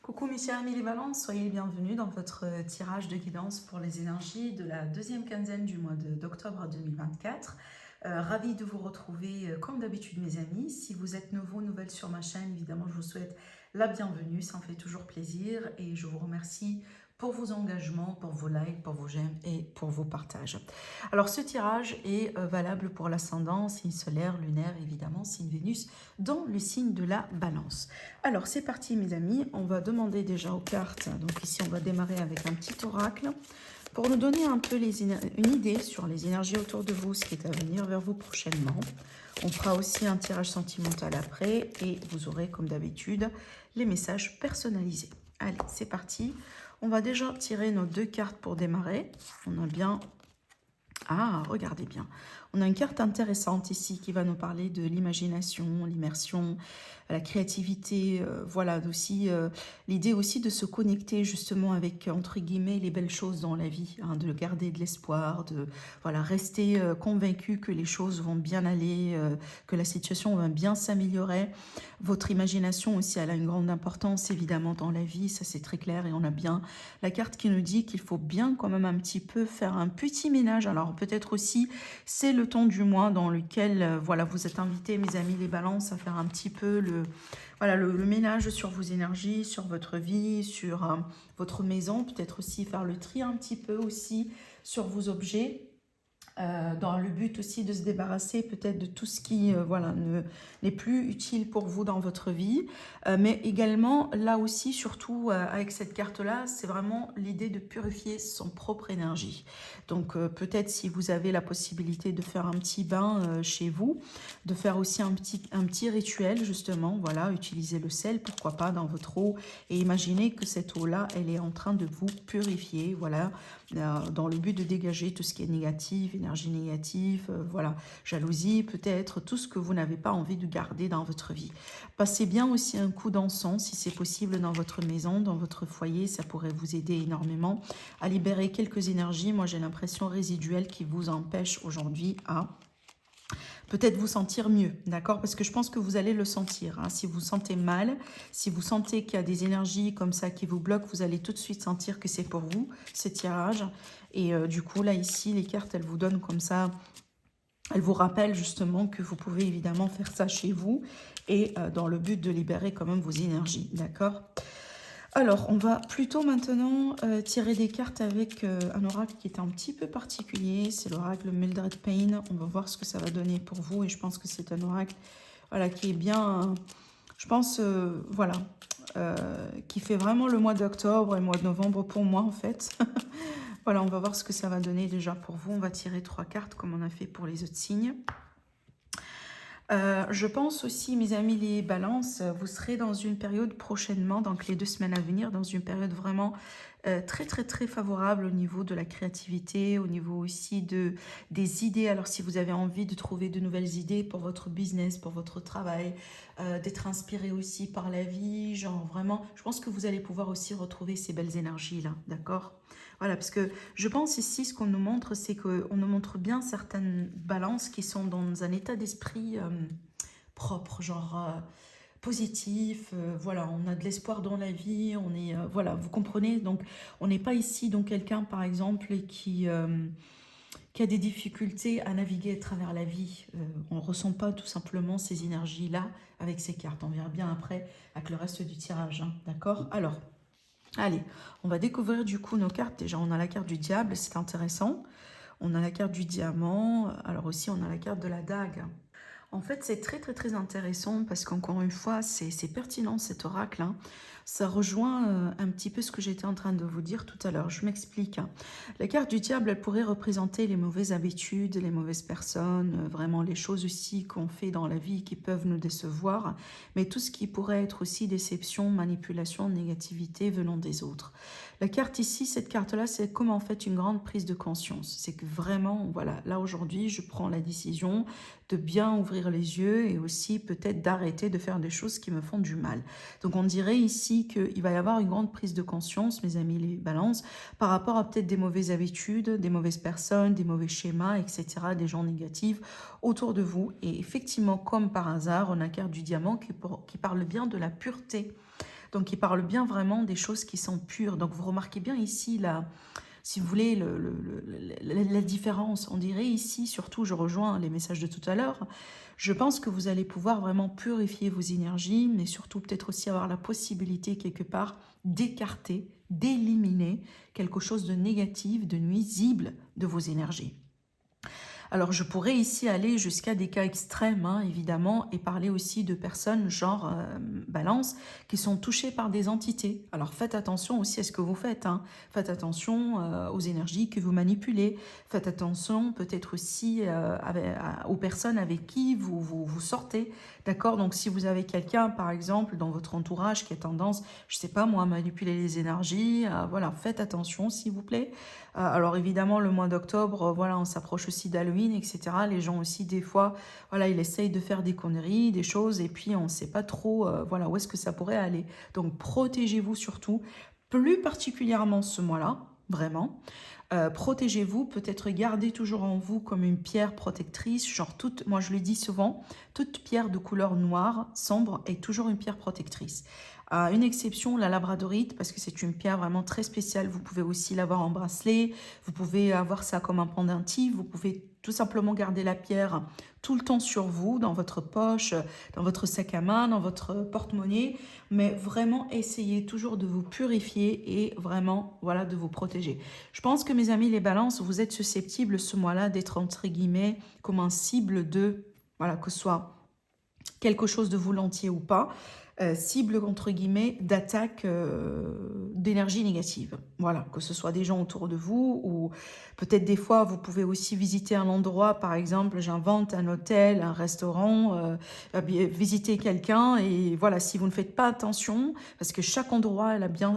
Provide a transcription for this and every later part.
Coucou mes chers amis les balances, soyez les bienvenus dans votre tirage de guidance pour les énergies de la deuxième quinzaine du mois d'octobre 2024. Ravie de vous retrouver comme d'habitude mes amis. Si vous êtes nouveau, nouvelle sur ma chaîne, évidemment je vous souhaite la bienvenue, ça me fait toujours plaisir et je vous remercie pour vos engagements, pour vos likes, pour vos j'aime et pour vos partages. Alors ce tirage est valable pour l'ascendant, signe solaire, lunaire, évidemment, signe Vénus, dans le signe de la balance. Alors c'est parti mes amis, on va demander déjà aux cartes, donc ici on va démarrer avec un petit oracle, pour nous donner un peu une idée sur les énergies autour de vous, ce qui est à venir vers vous prochainement. On fera aussi un tirage sentimental après et vous aurez comme d'habitude les messages personnalisés. Allez, c'est parti. On va déjà tirer nos deux cartes pour démarrer. On a bien... Ah, regardez bien. On a une carte intéressante ici qui va nous parler de l'imagination, l'immersion, la créativité, voilà, aussi l'idée aussi de se connecter justement avec, entre guillemets, les belles choses dans la vie, hein, de garder de l'espoir, de voilà, rester convaincu que les choses vont bien aller, que la situation va bien s'améliorer. Votre imagination aussi, elle a une grande importance évidemment dans la vie, ça c'est très clair, et on a bien la carte qui nous dit qu'il faut bien quand même un petit peu faire un petit ménage. Alors peut-être aussi, c'est le temps du mois dans lequel voilà, vous êtes invités, mes amis les balances, à faire un petit peu voilà, le ménage sur vos énergies, sur votre vie, sur votre maison. Peut-être aussi faire le tri un petit peu aussi sur vos objets. Dans le but aussi de se débarrasser peut-être de tout ce qui voilà, n'est plus utile pour vous dans votre vie. Mais également, là aussi, surtout avec cette carte-là, c'est vraiment l'idée de purifier son propre énergie. Donc peut-être si vous avez la possibilité de faire un petit bain chez vous, de faire aussi un petit rituel justement, voilà, utiliser le sel, pourquoi pas, dans votre eau, et imaginez que cette eau-là, elle est en train de vous purifier, voilà, dans le but de dégager tout ce qui est négatif, énergie négative, voilà, jalousie peut-être, tout ce que vous n'avez pas envie de garder dans votre vie. Passez bien aussi un coup d'encens si c'est possible dans votre maison, dans votre foyer, ça pourrait vous aider énormément à libérer quelques énergies, moi j'ai l'impression résiduelle qui vous empêche aujourd'hui à peut-être vous sentir mieux, d'accord? Parce que je pense que vous allez le sentir, hein. Si vous sentez mal, si vous sentez qu'il y a des énergies comme ça qui vous bloquent, vous allez tout de suite sentir que c'est pour vous, ce tirage. Et du coup, là, ici, les cartes, elles vous donnent comme ça, elles vous rappellent justement que vous pouvez évidemment faire ça chez vous et dans le but de libérer quand même vos énergies, d'accord? Alors, on va plutôt maintenant tirer des cartes avec un oracle qui est un petit peu particulier. C'est l'oracle Mildred Payne. On va voir ce que ça va donner pour vous. Et je pense que c'est un oracle voilà, qui est bien, je pense, voilà, qui fait vraiment le mois d'octobre et le mois de novembre pour moi en fait. Voilà, on va voir ce que ça va donner déjà pour vous. On va tirer 3 cartes comme on a fait pour les autres signes. Je pense aussi, mes amis les balances, vous serez dans une période prochainement, donc les 2 semaines à venir, dans une période vraiment très favorable au niveau de la créativité, au niveau aussi des idées. Alors si vous avez envie de trouver de nouvelles idées pour votre business, pour votre travail, d'être inspiré aussi par la vie, genre vraiment, je pense que vous allez pouvoir aussi retrouver ces belles énergies-là, d'accord? Voilà, parce que je pense ici, ce qu'on nous montre, c'est qu'on nous montre bien certaines balances qui sont dans un état d'esprit propre, genre positif. Voilà, on a de l'espoir dans la vie, on est, voilà, vous comprenez. Donc, on n'est pas ici, donc quelqu'un, par exemple, qui a des difficultés à naviguer à travers la vie. On ne ressent pas tout simplement ces énergies-là avec ces cartes. On verra bien après avec le reste du tirage, hein, d'accord? Alors, allez, on va découvrir du coup nos cartes. Déjà, on a la carte du diable, c'est intéressant. On a la carte du diamant. Alors aussi, on a la carte de la dague. En fait, c'est très intéressant parce qu'encore une fois, c'est pertinent cet oracle, hein. Ça rejoint un petit peu ce que j'étais en train de vous dire tout à l'heure. Je m'explique, hein. La carte du diable, elle pourrait représenter les mauvaises habitudes, les mauvaises personnes, vraiment les choses aussi qu'on fait dans la vie qui peuvent nous décevoir, mais tout ce qui pourrait être aussi déception, manipulation, négativité venant des autres. La carte ici, cette carte-là, c'est comme en fait une grande prise de conscience. C'est que vraiment, voilà, là aujourd'hui, je prends la décision de bien ouvrir les yeux et aussi peut-être d'arrêter de faire des choses qui me font du mal. Donc on dirait ici qu'il va y avoir une grande prise de conscience, mes amis les balances, par rapport à peut-être des mauvaises habitudes, des mauvaises personnes, des mauvais schémas, etc., des gens négatifs autour de vous. Et effectivement, comme par hasard, on a la carte du diamant qui parle bien de la pureté. Donc, il parle bien vraiment des choses qui sont pures. Donc, vous remarquez bien ici, si vous voulez, la différence. On dirait ici, surtout, je rejoins les messages de tout à l'heure, je pense que vous allez pouvoir vraiment purifier vos énergies, mais surtout peut-être aussi avoir la possibilité, quelque part, d'écarter, d'éliminer quelque chose de négatif, de nuisible de vos énergies. Alors, je pourrais ici aller jusqu'à des cas extrêmes, hein, évidemment, et parler aussi de personnes, genre Balance, qui sont touchées par des entités. Alors, faites attention aussi à ce que vous faites. Hein. Faites attention aux énergies que vous manipulez. Faites attention peut-être aussi aux personnes avec qui vous sortez. D'accord? Donc, si vous avez quelqu'un, par exemple, dans votre entourage qui a tendance, je ne sais pas moi, à manipuler les énergies, voilà, faites attention, s'il vous plaît. Alors évidemment, le mois d'octobre, voilà, on s'approche aussi d'Halloween, etc. Les gens aussi, des fois, voilà, ils essayent de faire des conneries, des choses, et puis on ne sait pas trop, voilà, où est-ce que ça pourrait aller. Donc protégez-vous surtout, plus particulièrement ce mois-là, vraiment. Protégez-vous, peut-être gardez toujours en vous comme une pierre protectrice, genre moi je le dis souvent, toute pierre de couleur noire, sombre, est toujours une pierre protectrice. Une exception, la labradorite, parce que c'est une pierre vraiment très spéciale. Vous pouvez aussi l'avoir en bracelet, vous pouvez avoir ça comme un pendentif, vous pouvez tout simplement garder la pierre tout le temps sur vous, dans votre poche, dans votre sac à main, dans votre porte-monnaie, mais vraiment essayez toujours de vous purifier et vraiment, voilà, de vous protéger. Je pense que mes amis les balances, vous êtes susceptibles ce mois-là d'être entre guillemets comme un cible de, voilà, que ce soit quelque chose de volontiers ou pas, cible entre guillemets d'attaque d'énergie négative. Voilà, que ce soit des gens autour de vous ou peut-être des fois vous pouvez aussi visiter un endroit, par exemple j'invente un hôtel, un restaurant, visiter quelqu'un et voilà, si vous ne faites pas attention, parce que chaque endroit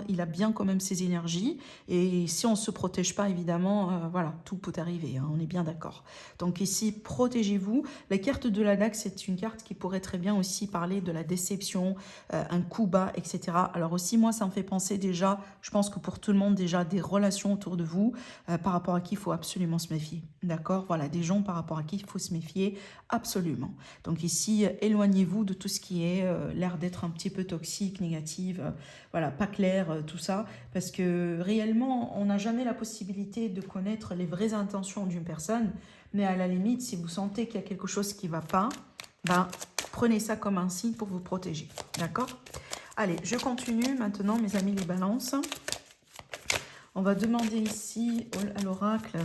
il a bien quand même ses énergies et si on ne se protège pas évidemment, voilà, tout peut arriver, hein, on est bien d'accord. Donc ici, protégez-vous. La carte de la dague, c'est une carte qui pourrait très bien aussi parler de la déception, un coup bas, etc. Alors aussi, moi, ça me fait penser déjà, je pense que pour tout le monde, déjà, des relations autour de vous par rapport à qui il faut absolument se méfier. D'accord? Voilà, des gens par rapport à qui il faut se méfier absolument. Donc ici, éloignez-vous de tout ce qui est l'air d'être un petit peu toxique, négative, voilà, pas clair, tout ça, parce que réellement, on n'a jamais la possibilité de connaître les vraies intentions d'une personne, mais à la limite, si vous sentez qu'il y a quelque chose qui ne va pas, ben, prenez ça comme un signe pour vous protéger. D'accord? Allez, je continue maintenant, mes amis les balances. On va demander ici à l'oracle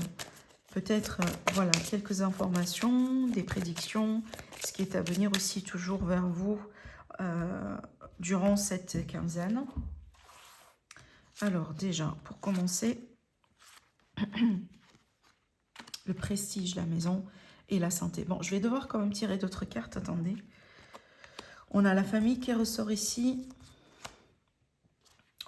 peut-être voilà, quelques informations, des prédictions, ce qui est à venir aussi toujours vers vous durant cette quinzaine. Alors déjà, pour commencer, le prestige, la maison et la santé. Bon, je vais devoir quand même tirer d'autres cartes, attendez. On a la famille qui ressort ici.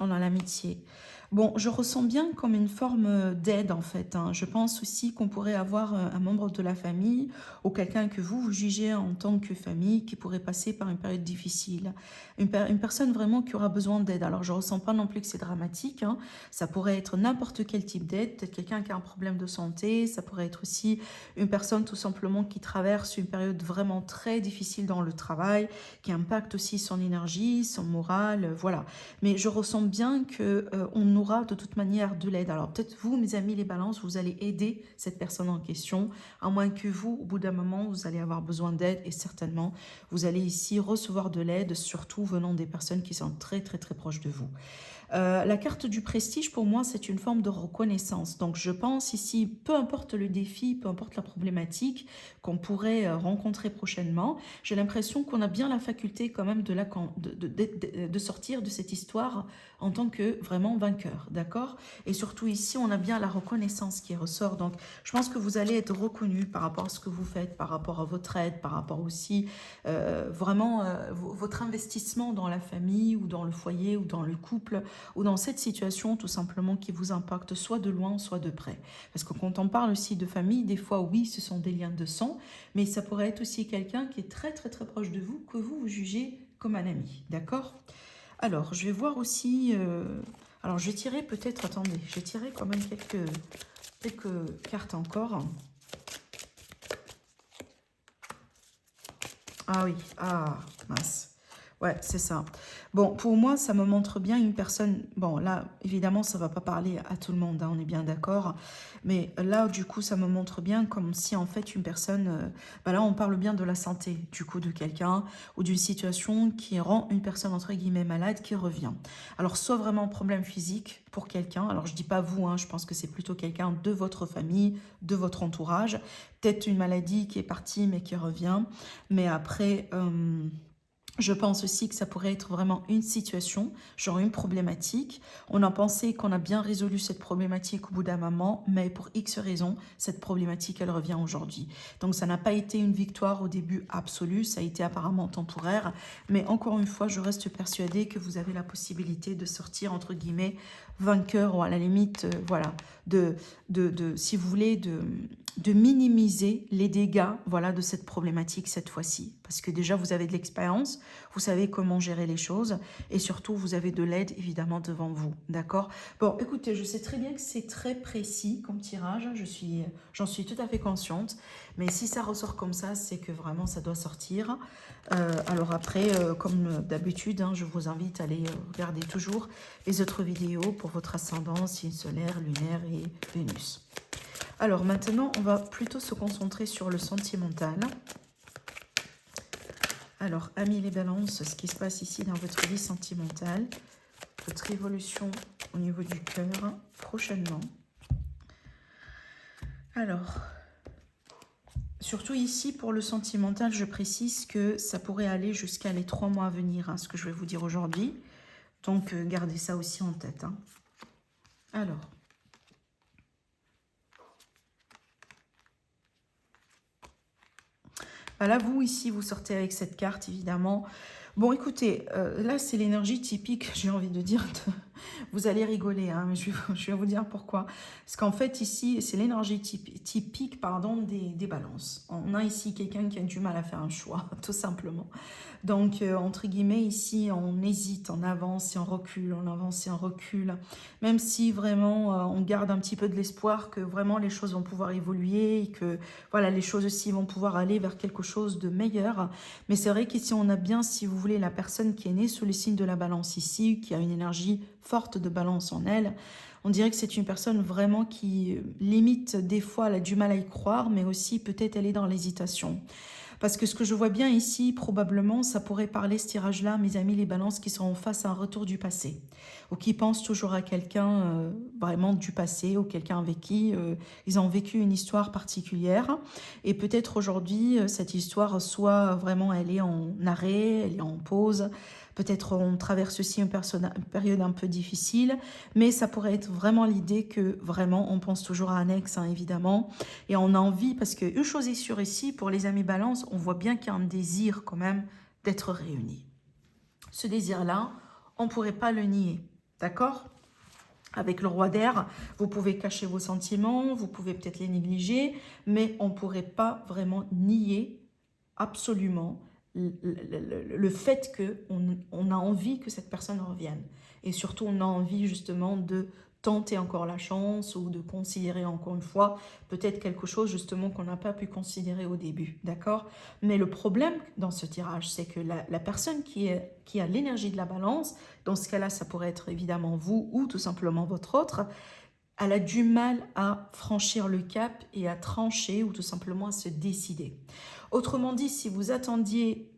On a l'amitié. Bon, je ressens bien comme une forme d'aide en fait. Hein. Je pense aussi qu'on pourrait avoir un membre de la famille ou quelqu'un que vous jugez en tant que famille qui pourrait passer par une période difficile. Une personne vraiment qui aura besoin d'aide. Alors, je ne ressens pas non plus que c'est dramatique. Hein. Ça pourrait être n'importe quel type d'aide. Peut-être quelqu'un qui a un problème de santé. Ça pourrait être aussi une personne tout simplement qui traverse une période vraiment très difficile dans le travail, qui impacte aussi son énergie, son moral, voilà. Mais je ressens bien qu'on aura de toute manière de l'aide. Alors peut-être vous, mes amis les balances, vous allez aider cette personne en question, à moins que vous, au bout d'un moment, vous allez avoir besoin d'aide et certainement, vous allez ici recevoir de l'aide, surtout venant des personnes qui sont très très très proches de vous. La carte du prestige, pour moi, c'est une forme de reconnaissance. Donc, je pense ici, peu importe le défi, peu importe la problématique qu'on pourrait rencontrer prochainement, j'ai l'impression qu'on a bien la faculté quand même de sortir de cette histoire en tant que vraiment vainqueur, d'accord? Et surtout ici, on a bien la reconnaissance qui ressort. Donc, je pense que vous allez être reconnu par rapport à ce que vous faites, par rapport à votre aide, par rapport aussi vraiment votre investissement dans la famille ou dans le foyer ou dans le couple ou dans cette situation tout simplement qui vous impacte soit de loin, soit de près. Parce que quand on parle aussi de famille, des fois oui, ce sont des liens de sang, mais ça pourrait être aussi quelqu'un qui est très très très proche de vous, que vous jugez comme un ami, d'accord? Alors, je vais voir aussi... alors, je vais tirer peut-être... Attendez, je vais tirer quand même quelques cartes encore. Ah oui, ah mince. Ouais, c'est ça. Bon, pour moi, ça me montre bien une personne. Bon, là, évidemment, ça va pas parler à tout le monde, hein, on est bien d'accord. Mais là, du coup, ça me montre bien comme si, en fait, une personne. Bah là, on parle bien de la santé, du coup, de quelqu'un ou d'une situation qui rend une personne, entre guillemets, malade, qui revient. Alors, soit vraiment un problème physique pour quelqu'un. Alors, je dis pas vous, hein, je pense que c'est plutôt quelqu'un de votre famille, de votre entourage. Peut-être une maladie qui est partie, mais qui revient. Mais après. Je pense aussi que ça pourrait être vraiment une situation, genre une problématique. On a pensé qu'on a bien résolu cette problématique au bout d'un moment, mais pour X raisons, cette problématique, elle revient aujourd'hui. Donc ça n'a pas été une victoire au début absolue, ça a été apparemment temporaire. Mais encore une fois, je reste persuadée que vous avez la possibilité de sortir, entre guillemets, vainqueur ou à la limite, voilà, si vous voulez, de minimiser les dégâts, voilà, de cette problématique cette fois-ci. Parce que déjà, vous avez de l'expérience, vous savez comment gérer les choses et surtout, vous avez de l'aide évidemment devant vous. D'accord? Bon, écoutez, je sais très bien que c'est très précis comme tirage, j'en suis tout à fait consciente. Mais si ça ressort comme ça, c'est que vraiment ça doit sortir. Alors après, comme d'habitude, hein, je vous invite à aller regarder toujours les autres vidéos pour votre ascendant, signe solaire, lunaire et Vénus. Alors maintenant, on va plutôt se concentrer sur le sentimental. Alors, amis les balances, ce qui se passe ici dans votre vie sentimentale, votre évolution au niveau du cœur, prochainement. Alors, surtout ici, pour le sentimental, je précise que ça pourrait aller jusqu'à les 3 mois à venir, hein, ce que je vais vous dire aujourd'hui. Donc, gardez ça aussi en tête. Hein. Alors, là, vous, ici, vous sortez avec cette carte, évidemment. Bon, écoutez, là, c'est l'énergie typique, j'ai envie de dire. Vous allez rigoler, hein, mais je vais vous dire pourquoi. Parce qu'en fait, ici, c'est l'énergie typique pardon, des balances. On a ici quelqu'un qui a du mal à faire un choix, tout simplement. Donc, entre guillemets, ici, on hésite, on avance et on recule, on avance et on recule. Même si vraiment, on garde un petit peu de l'espoir que vraiment les choses vont pouvoir évoluer et que voilà, les choses aussi vont pouvoir aller vers quelque chose de meilleur. Mais c'est vrai qu'ici, on a bien, si vous voulez, la personne qui est née sous les signes de la balance ici, qui a une énergie forte de balance en elle. On dirait que c'est une personne vraiment qui, limite, des fois, elle a du mal à y croire, mais aussi peut-être elle est dans l'hésitation. Parce que ce que je vois bien ici, probablement, ça pourrait parler, ce tirage-là, mes amis les balances qui seront face à un retour du passé. Ou qui pensent toujours à quelqu'un vraiment du passé, ou quelqu'un avec qui ils ont vécu une histoire particulière. Et peut-être aujourd'hui, cette histoire, soit vraiment elle est en arrêt, elle est en pause. Peut-être on traverse aussi une période un peu difficile, mais ça pourrait être vraiment l'idée que vraiment on pense toujours à un ex, hein, évidemment, et on a envie, parce qu'une chose est sûre ici, pour les amis balance, on voit bien qu'il y a un désir quand même d'être réunis. Ce désir-là, on ne pourrait pas le nier, d'accord ? Avec le roi d'air, vous pouvez cacher vos sentiments, vous pouvez peut-être les négliger, mais on ne pourrait pas vraiment nier absolument le fait qu'on a envie que cette personne revienne. Et surtout, on a envie justement de tenter encore la chance ou de considérer encore une fois peut-être quelque chose justement qu'on n'a pas pu considérer au début, d'accord? Mais le problème dans ce tirage, c'est que la personne qui a l'énergie de la balance, dans ce cas-là, ça pourrait être évidemment vous ou tout simplement votre autre, elle a du mal à franchir le cap et à trancher ou tout simplement à se décider. Autrement dit, si vous attendiez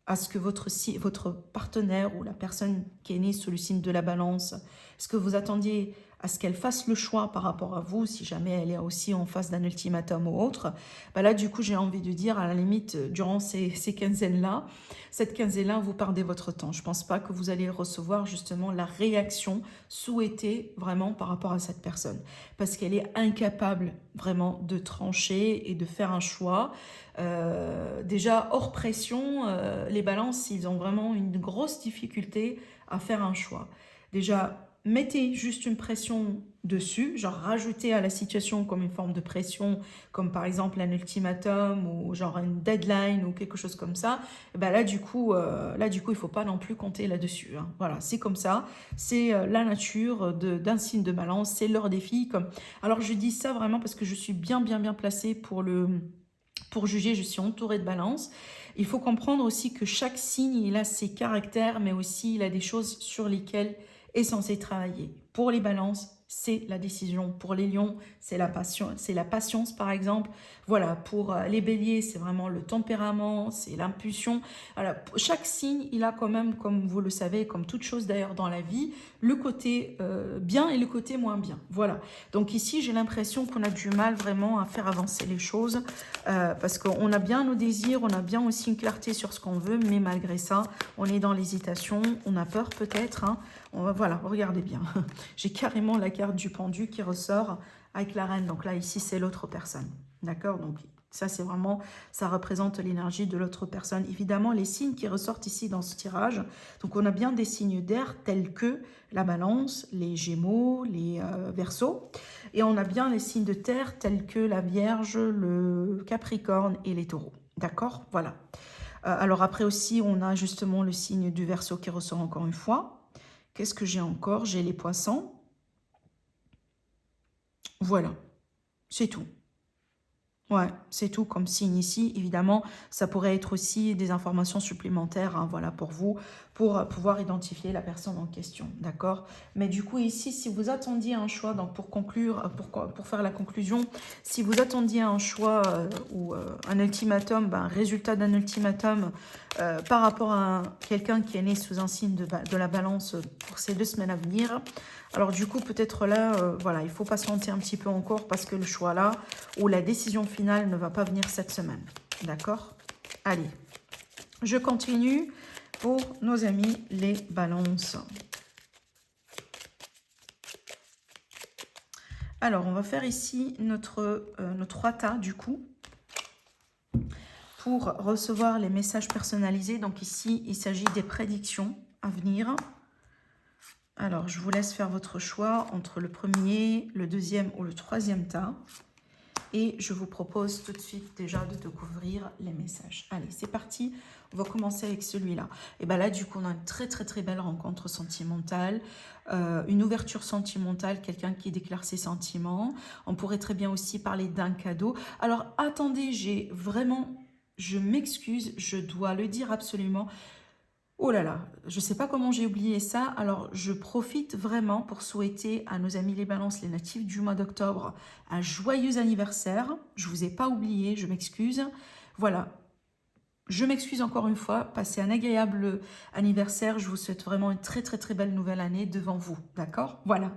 à ce que votre partenaire ou la personne qui est née sous le signe de la balance, est-ce que vous attendiez à ce qu'elle fasse le choix par rapport à vous, si jamais elle est aussi en face d'un ultimatum ou autre, bah là du coup j'ai envie de dire à la limite durant ces quinzaines-là, cette quinzaine-là vous perdez votre temps. Je ne pense pas que vous allez recevoir justement la réaction souhaitée vraiment par rapport à cette personne, parce qu'elle est incapable vraiment de trancher et de faire un choix. Déjà hors pression, les balances, ils ont vraiment une grosse difficulté à faire un choix. Déjà, mettez juste une pression dessus, genre rajoutez à la situation comme une forme de pression, comme par exemple un ultimatum ou genre une deadline ou quelque chose comme ça. Et ben là du coup, il faut pas non plus compter là-dessus. Hein. Voilà, c'est comme ça, c'est la nature d'un signe de balance, c'est leur défi. Alors je dis ça vraiment parce que je suis bien placée pour Pour juger, je suis entourée de balances. Il faut comprendre aussi que chaque signe, il a ses caractères, mais aussi il a des choses sur lesquelles est censé travailler. Pour les balances, c'est la décision. Pour les lions, c'est la patience, par exemple. Voilà, pour les béliers, c'est vraiment le tempérament, c'est l'impulsion. Voilà, chaque signe, il a quand même, comme vous le savez, comme toute chose d'ailleurs dans la vie, le côté bien et le côté moins bien. Voilà. Donc ici, j'ai l'impression qu'on a du mal vraiment à faire avancer les choses parce qu'on a bien nos désirs, on a bien aussi une clarté sur ce qu'on veut, mais malgré ça, on est dans l'hésitation, on a peur peut-être. Hein. Voilà, regardez bien. J'ai carrément la carte du pendu qui ressort avec la reine. Donc là, ici, c'est l'autre personne. D'accord? Donc ça, c'est vraiment, ça représente l'énergie de l'autre personne. Évidemment, les signes qui ressortent ici dans ce tirage, donc on a bien des signes d'air tels que la balance, les gémeaux, les verseaux. Et on a bien les signes de terre tels que la vierge, le capricorne et les taureaux. D'accord? Voilà. Alors après aussi, on a justement le signe du verseau qui ressort encore une fois. Qu'est-ce que j'ai encore? J'ai les poissons. Voilà, c'est tout. Ouais, c'est tout comme signe ici. Évidemment, ça pourrait être aussi des informations supplémentaires, hein, voilà, pour vous, pour pouvoir identifier la personne en question, d'accord? Mais du coup, ici, si vous attendiez un choix, donc pour conclure, pour faire la conclusion, si vous attendiez un choix ou un ultimatum, ben, résultat d'un ultimatum par rapport à quelqu'un qui est né sous un signe de la balance pour ces 2 semaines à venir, alors du coup, peut-être là, voilà, il faut patienter un petit peu encore parce que le choix là, ou la décision finale ne va pas venir cette semaine. D'accord? Allez, je continue pour nos amis les balances. Alors, on va faire ici nos 3 tas du coup pour recevoir les messages personnalisés. Donc ici, il s'agit des prédictions à venir. Alors, je vous laisse faire votre choix entre le premier, le deuxième ou le troisième tas. Et je vous propose tout de suite déjà de découvrir les messages. Allez, c'est parti. On va commencer avec celui-là. Et bien là, du coup, on a une très très très belle rencontre sentimentale. Une ouverture sentimentale, quelqu'un qui déclare ses sentiments. On pourrait très bien aussi parler d'un cadeau. Alors, attendez, j'ai vraiment... Je m'excuse, je dois le dire absolument. Oh là là, je ne sais pas comment j'ai oublié ça. Alors, je profite vraiment pour souhaiter à nos amis les balances, les natifs du mois d'octobre, un joyeux anniversaire. Je ne vous ai pas oublié, je m'excuse. Voilà, je m'excuse encore une fois, passez un agréable anniversaire, je vous souhaite vraiment une très très très belle nouvelle année devant vous, d'accord? Voilà.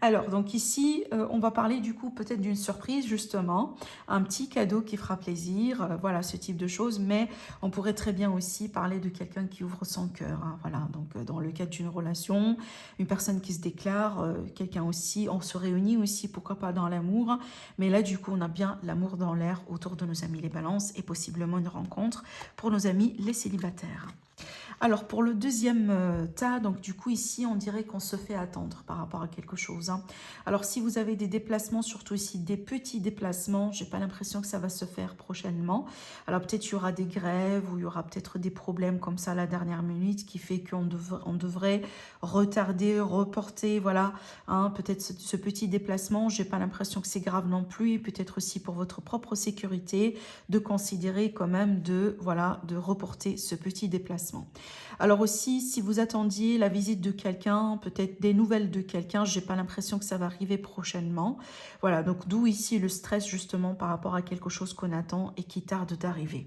Alors, donc ici, on va parler du coup peut-être d'une surprise justement, un petit cadeau qui fera plaisir, voilà, ce type de choses, mais on pourrait très bien aussi parler de quelqu'un qui ouvre son cœur, hein, voilà, donc dans le cadre d'une relation, une personne qui se déclare, quelqu'un aussi, on se réunit aussi, pourquoi pas dans l'amour, mais là du coup on a bien l'amour dans l'air autour de nos amis les balances et possiblement une rencontre pour nos amis les célibataires. Alors pour le deuxième tas, donc du coup ici on dirait qu'on se fait attendre par rapport à quelque chose. Hein. Alors si vous avez des déplacements, surtout ici des petits déplacements, j'ai pas l'impression que ça va se faire prochainement. Alors peut-être il y aura des grèves ou il y aura peut-être des problèmes comme ça à la dernière minute qui fait qu'on devrait retarder, reporter, voilà. Hein, peut-être ce petit déplacement, j'ai pas l'impression que c'est grave non plus et peut-être aussi pour votre propre sécurité de considérer quand même de, voilà, de reporter ce petit déplacement. Alors aussi, si vous attendiez la visite de quelqu'un, peut-être des nouvelles de quelqu'un, j'ai pas l'impression que ça va arriver prochainement. Voilà, donc d'où ici le stress justement par rapport à quelque chose qu'on attend et qui tarde d'arriver.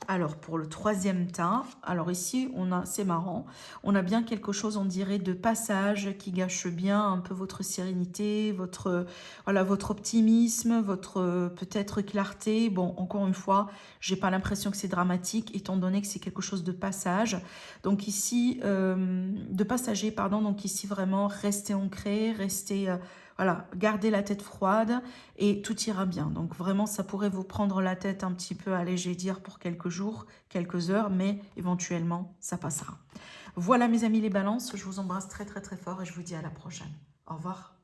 Alors pour le troisième tas, alors ici on a, c'est marrant, on a bien quelque chose on dirait de passage qui gâche bien un peu votre sérénité, votre, voilà, votre optimisme, votre peut-être clarté. Bon, encore une fois, j'ai pas l'impression que c'est dramatique étant donné que c'est quelque chose de passage. Donc ici, de passager, pardon, donc ici vraiment restez ancré, restez... voilà, gardez la tête froide et tout ira bien. Donc vraiment, ça pourrait vous prendre la tête un petit peu, allez, je vais dire, pour quelques jours, quelques heures, mais éventuellement, ça passera. Voilà mes amis les balances, je vous embrasse très très très fort et je vous dis à la prochaine. Au revoir.